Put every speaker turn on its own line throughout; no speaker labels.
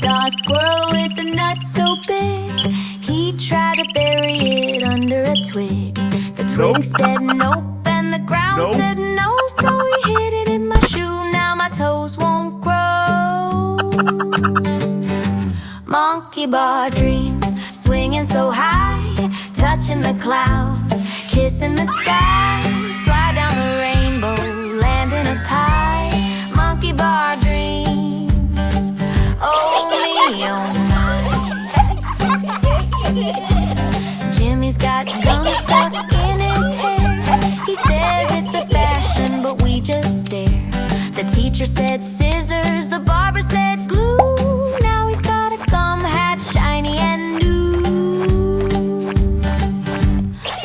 Saw a squirrel with a nut so big, he tried to bury it under a twig. The twig said nope, and the ground said no, so he hid it in my shoe. Now my toes won't grow. Monkey bar dreams, swinging so high, touching the clouds, kissing the sky. Slide down the rainbow, land in a pie. Monkey bar dreams, oh me, oh my. Jimmy's got gum stuck in his hair. He says it's a fashion, but we just stare. The teacher said scissors, the barber said glue. Now he's got a gum hat, shiny and new.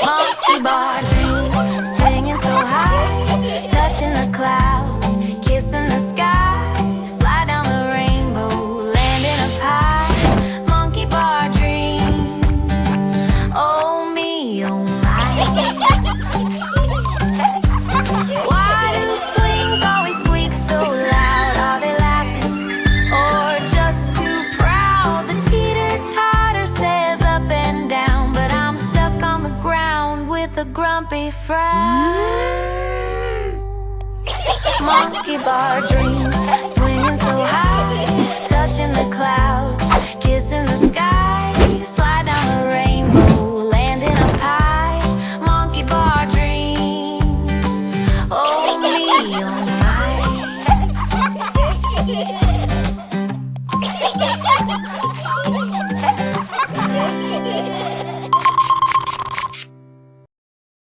Monkey bar dreams, swinging so high, touching the clouds, kissing the sky. Slide down the rainbow, land in a pie. Monkey bar dreams, oh me, oh my. Why do swings always squeak so loud? Are they laughing or just too proud? The teeter-totter says up and down, but I'm stuck on the ground with a grumpy frown. Monkey bar dreams, swinging so high, touching the clouds, kissing the sky. Slide